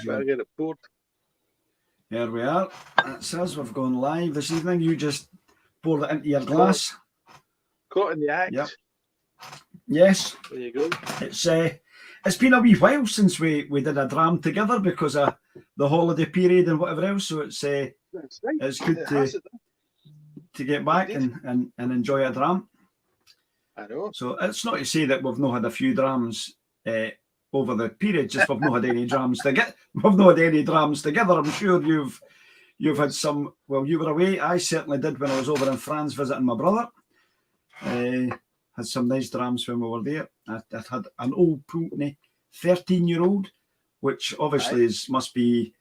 Better get it poured. There we are. It says we've gone live this evening. You just poured it into your glass. Caught in the act. Yep. Yes. There you go. It's been a wee while since we did a dram together because of the holiday period and whatever else. So it's right. It's good to get back and enjoy a dram. I know. So it's not to say that we've not had a few drams over the period. Just we've not had any drams together. We've not had any drams together. I'm sure you've had some. Well, you were away. I certainly did when I was over in France visiting my brother. Had some nice drams when we were there. I had an old Pulteney 13-year-old, which obviously must be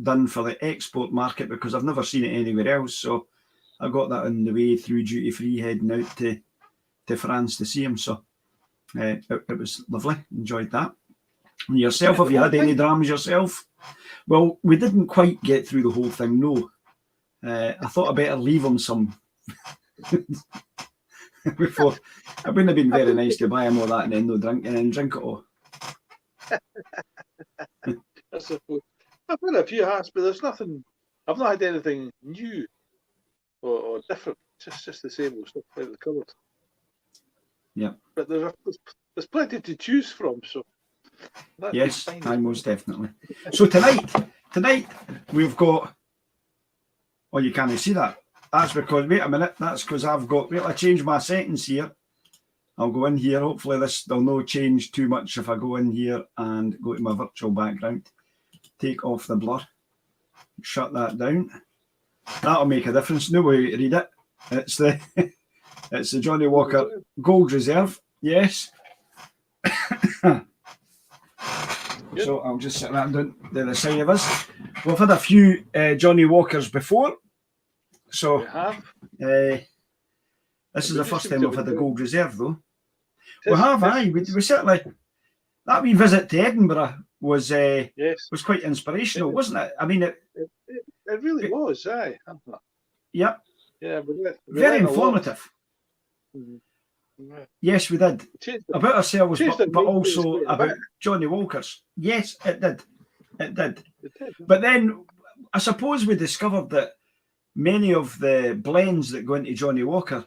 done for the export market because I've never seen it anywhere else. So I got that on the way through duty free heading out to France to see him. So it was lovely. Enjoyed that. And yourself, have you had any drams yourself? Well, we didn't quite get through the whole thing, no. I thought I better leave him some before. It wouldn't have been very nice to buy him all that and then no drink and then drink it all. I suppose. I've had a few hats, but there's nothing. I've not had anything new or different. Just the same old stuff out of the cupboard. Yeah. But there's plenty to choose from. So. Yes, most definitely. So tonight we've got. Oh, you can't see that. That's because, wait a minute, that's because I've got, wait, I change my settings here. I'll go in here. Hopefully there'll no change too much if I go in here and go to my virtual background. Take off the blur. Shut that down. That'll make a difference. No way to read it. It's the Johnnie Walker Gold Reserve. Yes. So I'll just sit that down to the side of us. We've had a few Johnnie Walkers before. So this is the first time we've had a Gold Reserve, though. We have, aye. We certainly, that wee visit to Edinburgh was quite inspirational, wasn't it? I mean, it really was, aye. Yep. Yeah, very informative. Yes, we did. About ourselves, but also about Johnnie Walkers. Yes, it did. It did. But then I suppose we discovered that many of the blends that go into Johnnie Walker,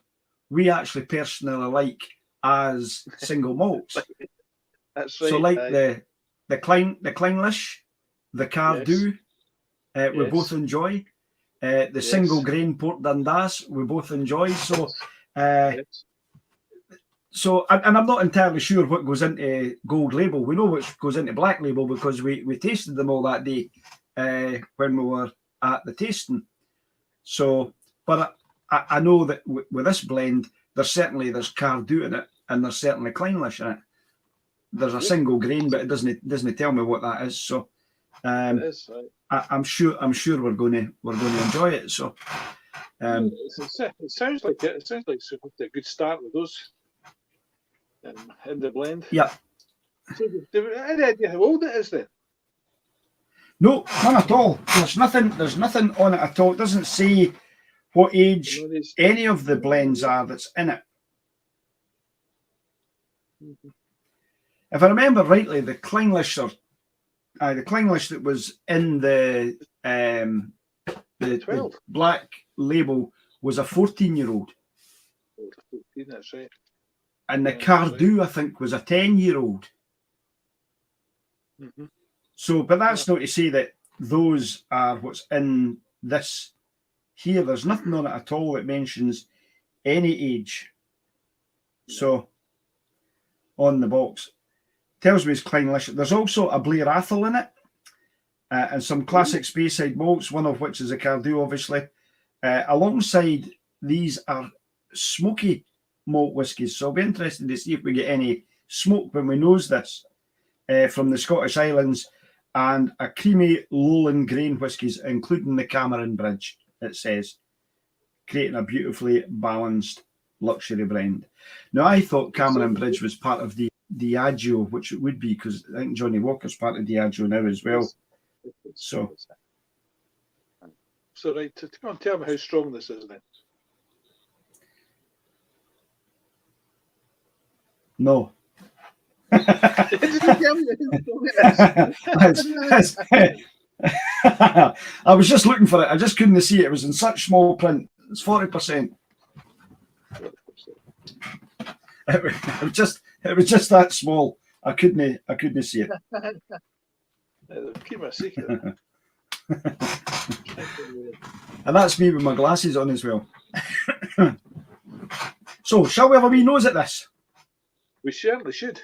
we actually personally like as single malts. That's right. So like the Kleinlish, the Cardew, we both enjoy. The single grain Port Dundas, we both enjoy. So So, and I'm not entirely sure what goes into Gold Label. We know which goes into Black Label because we tasted them all that day when we were at the tasting. So, but I know that with this blend, there's Cardew in it, and there's certainly Kleinlish in it. There's a single grain, but it doesn't tell me what that is. So, I'm sure we're going to enjoy it. So, it sounds like a good start with those. In the blend. Yeah. So, do you have any idea how old it is then? No, none at all. There's nothing on it at all. It doesn't say what age any of the blends are that's in it. Mm-hmm. If I remember rightly, the Kleinlish that was in the 12. The Black Label was a 14-year-old. 14, that's right. And the Cardew, I think, was a 10-year-old. Mm-hmm. So, but that's not to say that those are what's in this here. There's nothing on it at all that mentions any age. So, on the box, tells me it's Kleinlish. There's also a Blair Athol in it, and some classic Speyside malts, one of which is a Cardew, obviously. Alongside these are smoky malt whiskies, so I'll be interested to see if we get any smoke when we nose this from the Scottish Islands, and a creamy lowland grain whiskies, including the Cameron Bridge, it says, creating a beautifully balanced luxury blend. Now, I thought Cameron Bridge was part of the Diageo, which it would be, because I think Johnnie Walker's part of Diageo now as well. So right, come on, tell me how strong this is then. No. Did you tell me this? I was just looking for it. I just couldn't see it. It was in such small print. It's 40%. It was just that small. I couldn't see it. Keep my secret. And that's me with my glasses on as well. So, shall we have a wee nose at this? We certainly should.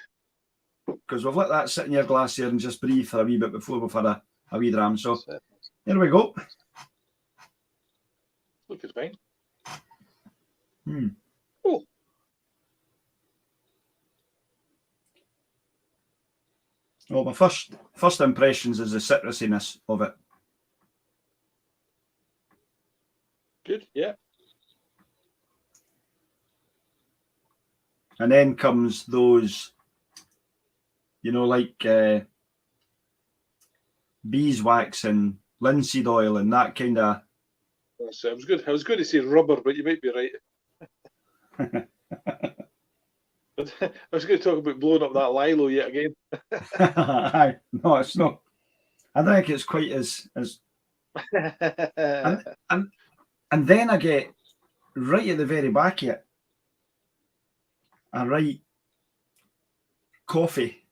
Because we've let that sit in your glass here and just breathe for a wee bit before we've had a wee dram. So, here we go. Look, it's fine. Oh. Well, my first impressions is the citrusiness of it. Good, yeah. And then comes those, like beeswax and linseed oil and that kind of. I was good. I was going to say rubber, but you might be right. I was going to talk about blowing up that lilo yet again. No, it's not. I think it's quite as and then I get right at the very back of it a right coffee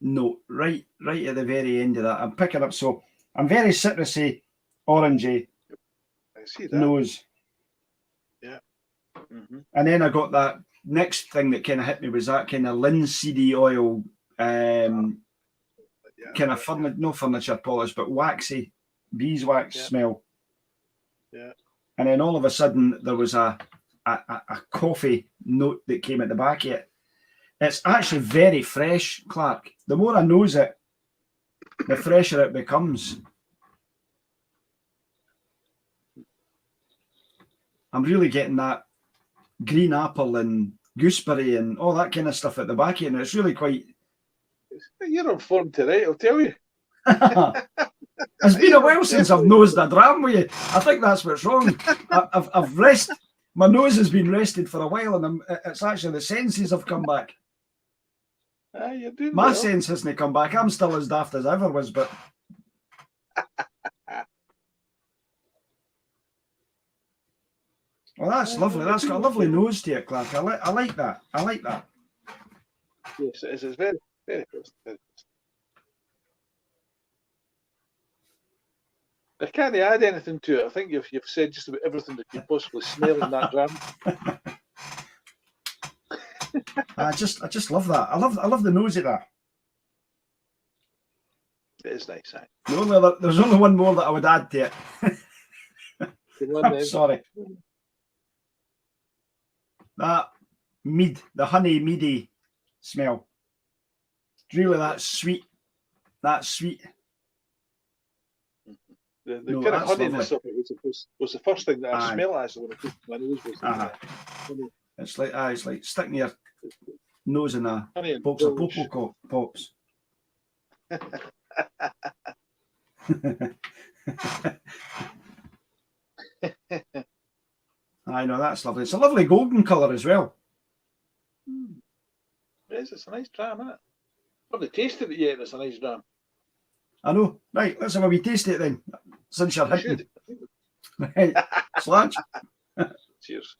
note, right at the very end of that. I'm picking up, so I'm very citrusy, orangey. I see that. Nose. Yeah. Mm-hmm. And then I got that next thing that kind of hit me was that kind of linseedy oil, kind of no furniture polish, but waxy beeswax smell. Yeah. And then all of a sudden there was a coffee note that came at the back of it. It's actually very fresh, Clark. The more I nose it, the fresher it becomes. I'm really getting that green apple and gooseberry and all that kind of stuff at the back of it, and it's really quite. You're on form tonight, I'll tell you. It's been a while since I've nosed a dram with you. I think that's what's wrong. I've rested. My nose has been rested for a while, and it's actually the senses have come back. You're doing My well. sense hasn't come back. I'm still as daft as I ever was, but. Well, that's lovely. That's got a lovely nose to it, Clark. I like that. I like that. Yes, it is. It's very, very close. I can't add anything to it. I think you've said just about everything that you possibly smell in that dram. I just love that. I love the nose of that. It is nice, aye. There's only one more that I would add to it. I'm sorry. That mead, the honey meady smell. Really, that sweet. The kind of honeyness of it was the first thing that I smelled actually when I put my nose was. It's like sticking your nose in a box of Popo Pops. I know, that's lovely. It's a lovely golden colour as well. It is. It's a nice dram, isn't it? I haven't tasted it yet. It's a nice dram. I know. Right, let's have a wee taste of it then. Since you're hitting. Right, Sludge. Cheers.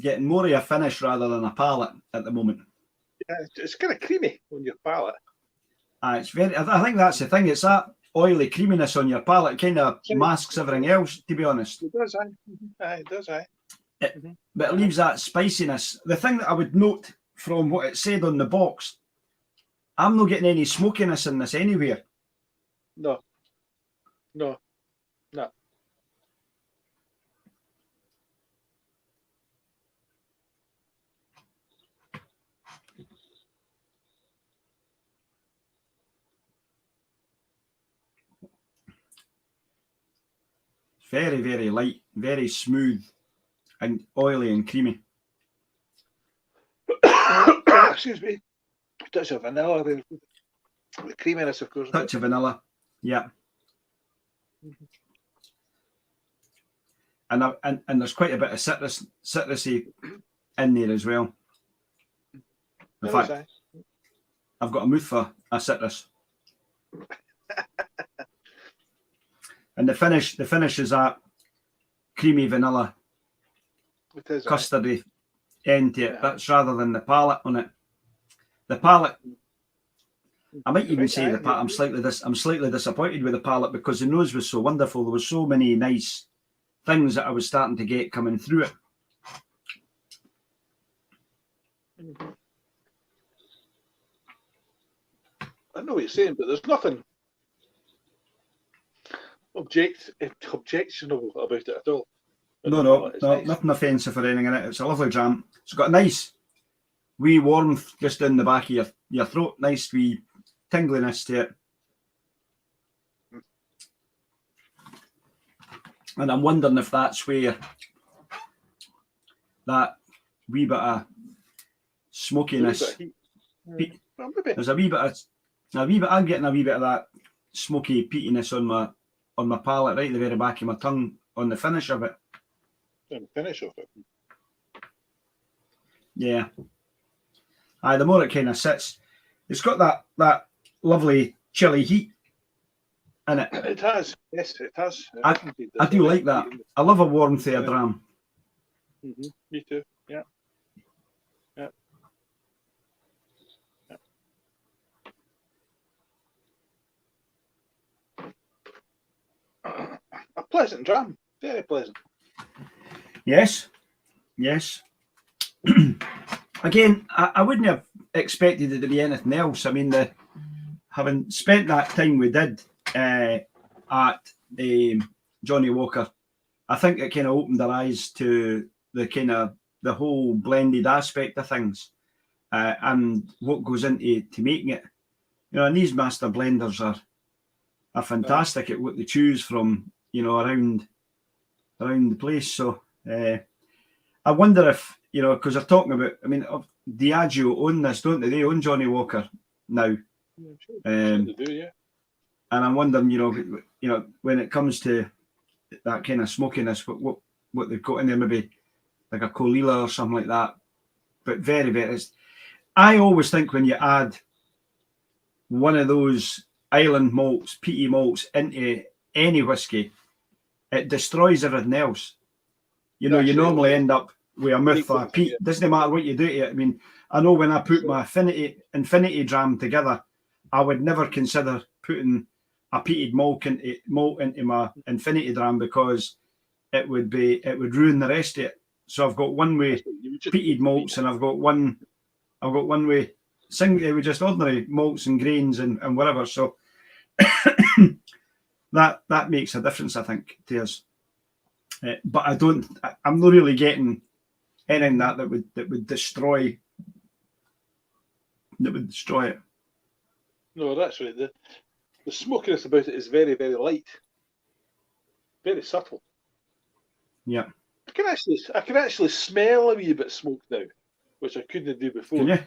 Getting more of a finish rather than a palate at the moment. Yeah, it's kind of creamy on your palate. It's very. I think that's the thing. It's that oily creaminess on your palate kind of masks everything else. To be honest, it does. It does. But it leaves that spiciness. The thing that I would note from what it said on the box, I'm not getting any smokiness in this anywhere. No. It's very, very light, very smooth and oily and creamy. Excuse me. Touch of vanilla there. The creaminess, of course. Touch of vanilla, yeah. And there's quite a bit of citrusy in there as well. In fact, I've got a mouth for a citrus. And the finish is that creamy vanilla, custardy end to it. That's rather than the palate on it. The palate, I might even say the palate. I'm slightly disappointed with the palate because the nose was so wonderful. There was so many nice things that I was starting to get coming through it. I know what you're saying, but there's nothing objectionable about it at all. No, nice. Nothing offensive or anything in it. It's a lovely dram. It's got a nice wee warmth just in the back of your throat. Nice wee tingliness to it. And I'm wondering if that's where that wee bit of smokiness. There's a wee bit. I'm getting a wee bit of that smoky peatiness on my palate, right at the very back of my tongue, on the finish of it. On the finish of it. Yeah. Aye, the more it kind of sits, it's got that lovely chilly heat in it. It has. Yes, it has. I do like that. I love a warmth of a dram. Me too. Yeah. A pleasant dram. Very pleasant. Yes. Again, I wouldn't have expected it to be anything else. I mean, having spent that time we did at Johnnie Walker, I think it kind of opened our eyes to the whole blended aspect of things and what goes into making it. You know, and these master blenders are fantastic at what they choose from, you know, around the place. So I wonder if, you know, because they're talking about, I mean, Diageo own this, don't they? They own Johnnie Walker now. Yeah, sure. They do, yeah. And I'm wondering, you know, when it comes to that kind of smokiness, what they've got in there, maybe like a Colila or something like that. But very, very. I always think when you add one of those island malts, peaty malts into any whiskey, it destroys everything else. You know, you normally end up with a mouth of peat. Yeah. Doesn't matter what you do to it. I mean, I know when I put my Infinity dram together, I would never consider putting a peated malt into my Infinity dram because it would ruin the rest of it. So I've got one with peated malts and I've got one with with just ordinary malts and grains and whatever. So that makes a difference, I think, to us. But I'm not really getting anything that would destroy it. No, that's right. The smokiness about it is very, very light, very subtle. Yeah, I can actually smell a wee bit of smoke now, which I couldn't do before. Can you?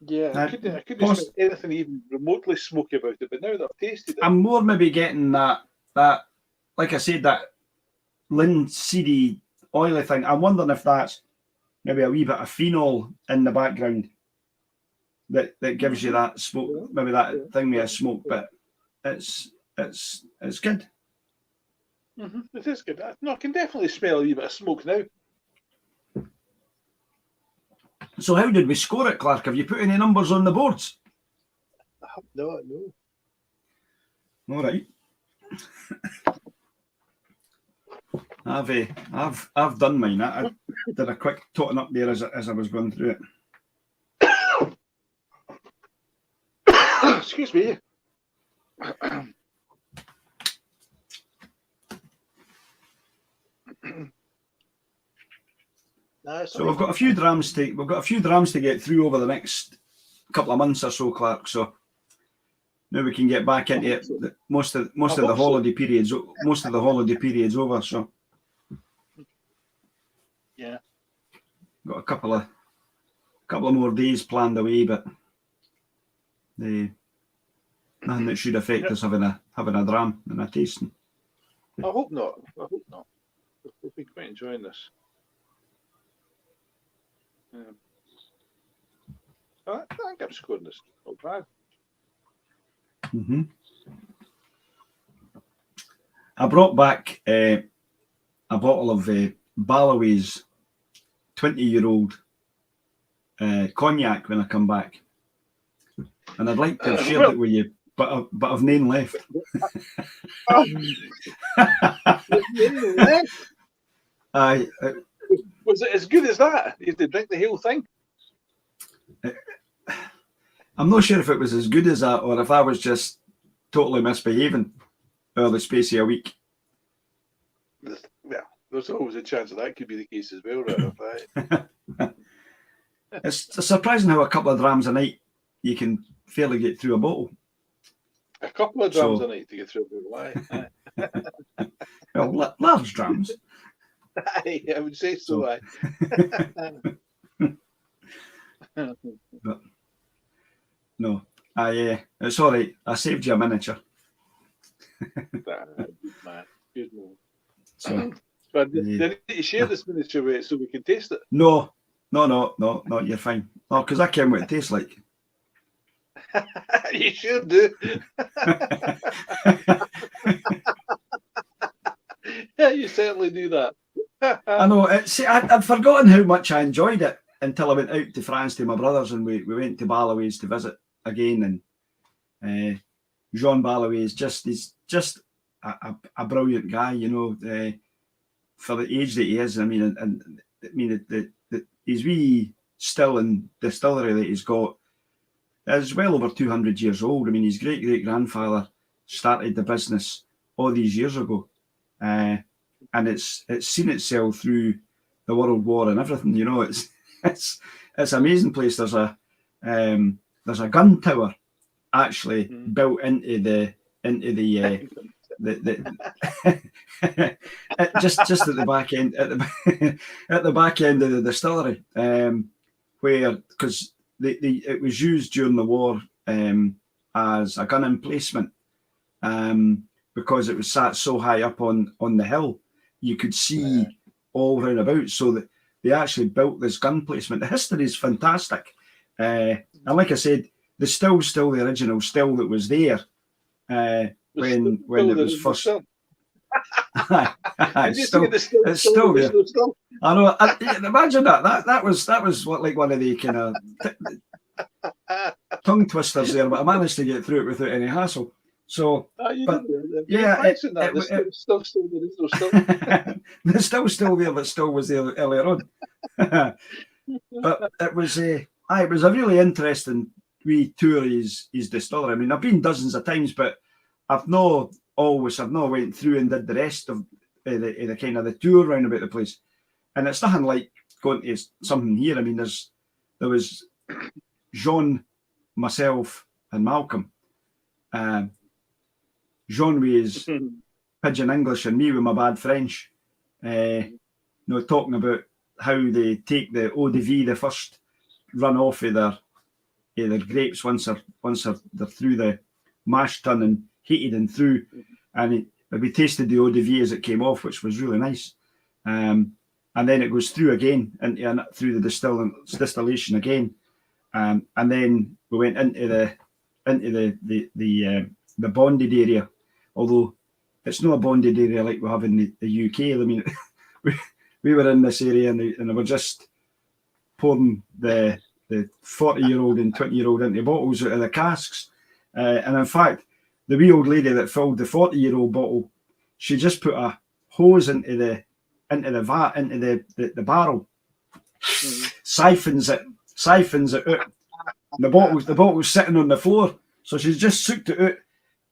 Yeah, I couldn't smell anything even remotely smoky about it, but now that I've tasted it, I'm more maybe getting that like I said, that linseedy oily thing. I'm wondering if that's maybe a wee bit of phenol in the background that gives you that smoke, maybe that thing with a smoke, but it's good. It is good. I can definitely smell a wee bit of smoke now. So how did we score it, Clark? Have you put any numbers on the boards? No. All right. I've done mine. I did a quick totting up there as I was going through it. Excuse me. So we've got a few drams to get through over the next couple of months or so, Clark. So now we can get back into it. Most of the holiday periods over. So yeah, got a couple of more days planned away, but nothing that should affect us having a dram and a tasting. I hope not. We've been quite enjoying this. I think I'm scoring this not bad. I brought back a bottle of Ballaway's 20-year-old cognac when I come back, and I'd like to have shared it with you, but I've none left. Was it as good as that? You had to drink the whole thing? I'm not sure if it was as good as that, or if I was just totally misbehaving over the space of a week. Yeah, there's always a chance that could be the case as well, right? It's surprising how a couple of drams a night you can fairly get through a bottle. A couple of drams a night to get through a bottle, well, large drams. I would say so. But no, it's all right. I saved you a miniature. Good man. So, but do you need to share this miniature with it so we can taste it? No, you're fine. No, because I can't what it tastes like. You should do. Yeah, you certainly do that. I know. See, I'd forgotten how much I enjoyed it until I went out to France to my brothers, and we went to Ballaway's to visit again. And Jean Ballaway is he's just a brilliant guy, you know, for the age that he is. I mean, his wee still and distillery that he's got is well over 200 years old. I mean, his great grandfather started the business all these years ago, and it's seen itself through the World War and everything. You know, it's an amazing place. There's a gun tower actually built into the just at the back end at the back end of the distillery, where because it was used during the war as a gun emplacement, because it was sat so high up on the hill you could see all round about, so that they actually built this gun placement. The history is fantastic, and like I said, the still's still the original still that was there when it was first. It's still there. I know. Imagine that. That was what, like, one of the kind of tongue twisters there, but I managed to get through it without any hassle. So, it's still there. It's still there, but still was there earlier on. But it was a really interesting wee tour of his distillery. I mean, I've been dozens of times, but I've not went through and did the rest of the kind of the tour round about the place. And it's nothing like going to something here. I mean, there was Jean, myself, and Malcolm. Jean with his pidgin English and me with my bad French. Talking about how they take the eau de vie, the first run off of their grapes once they're through the mash tun and heated and through, and we tasted the eau de vie as it came off, which was really nice. And then it goes through again through the distillation again, and then we went into the bonded area, although it's not a bonded area like we have in the UK. I mean, we were in this area and they were just pouring the 40-year-old and 20-year-old into bottles out of the casks, and in fact, the wee old lady that filled the 40-year-old bottle, she just put a hose into the vat, into the barrel, siphons it out. The bottle's sitting on the floor, so she just sucked it out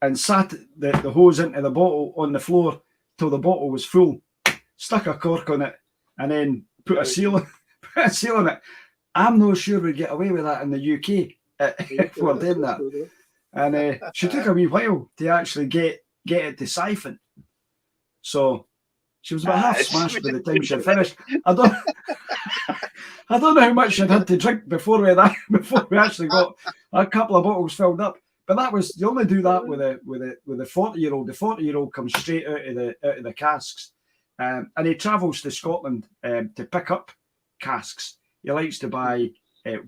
and sat the hose into the bottle on the floor till the bottle was full, stuck a cork on it, and then put a seal on it. I'm not sure we'd get away with that in the UK if we're doing that. And she took a wee while to actually get it to siphon. So she was about half smashed by the time she had finished. I don't know how much she'd had to drink before we actually got a couple of bottles filled up. But that was, you only do that with a 40-year-old. The 40-year-old comes straight out of the casks, and he travels to Scotland to pick up casks. He likes to buy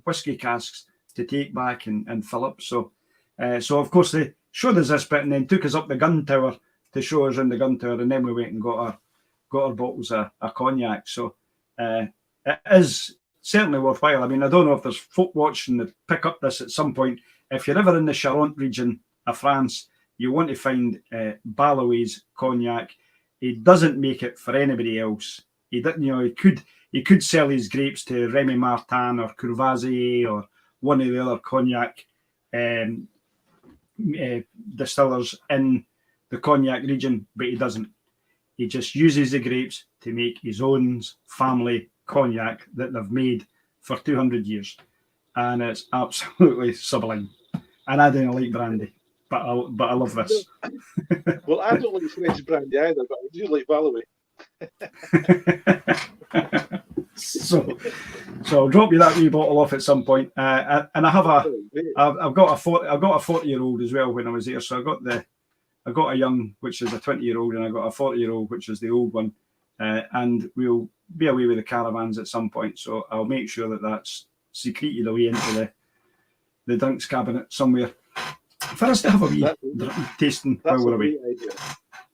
whiskey casks to take back and fill up. So of course they showed us this bit and then took us up the gun tower to show us in the gun tower, and then we went and got our bottles of cognac. So it is certainly worthwhile. I mean, I don't know if there's folk watching that pick up this at some point. If you're ever in the Charente region of France, you want to find Balloway's cognac. He doesn't make it for anybody else. He didn't, he could sell his grapes to Remy Martin or Courvoisier or one of the other cognac distillers in the cognac region, but he doesn't. He just uses the grapes to make his own family cognac that they've made for 200 years. And it's absolutely sublime. And I don't like brandy, but I love this. Well, I don't like French brandy either, but I do like Balloway. So I'll drop you that wee bottle off at some point. And I have I've got a 40-year-old as well when I was there. So I got a young, which is a 20-year-old, and I got a 40-year-old, which is the old one. And we'll be away with the caravans at some point. So I'll make sure that that's secreted away into the drinks cabinet somewhere for us to have a wee tasting while we're away.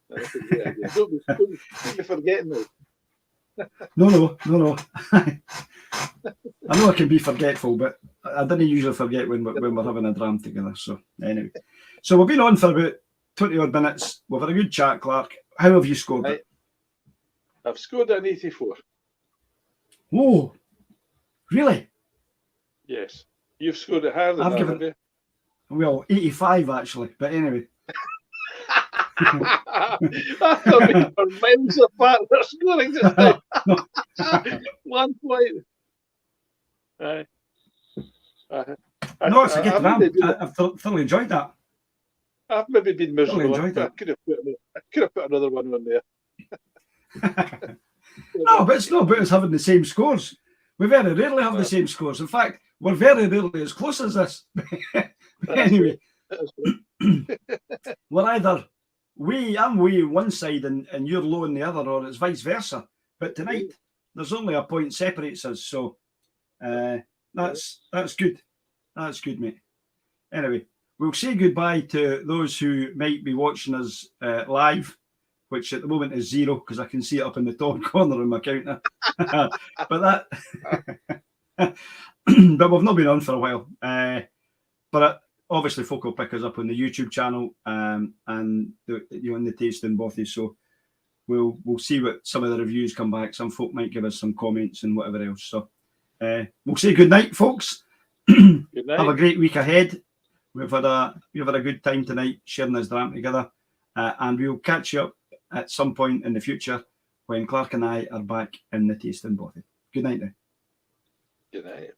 That's a great idea. Don't be forgetting it. No. I know I can be forgetful, but I didn't usually forget when we're having a dram together. So anyway, so we've been on for about 20 odd minutes. We've had a good chat, Clark. How have you scored it? I've scored an 84. Oh, really? Yes. You've scored it higher than that, have you? Well, 85 actually, but anyway. I thought we were miles apart. They're scoring just now. 1 point. No, it's a good dram. I've thoroughly enjoyed that. I've maybe been miserable. I could have put another one on there. No, but it's not about us having the same scores. We very rarely have the same scores. In fact, we're very rarely as close as this. Anyway, we're either I'm way one side and you're low on the other, or it's vice versa. But tonight, there's only a point separates us, so that's good. That's good, mate. Anyway, we'll say goodbye to those who might be watching us live, which at the moment is 0 because I can see it up in the top corner of my counter. But we've not been on for a while. But obviously, folk will pick us up on the YouTube channel and in the Tasting Bothy. So we'll see what some of the reviews come back. Some folk might give us some comments and whatever else. So we'll say good night, folks. Good night. Have a great week ahead. We've had a good time tonight sharing this dram together, and we'll catch you up at some point in the future when Clark and I are back in the Tasting Bothy. Good night now. Good night.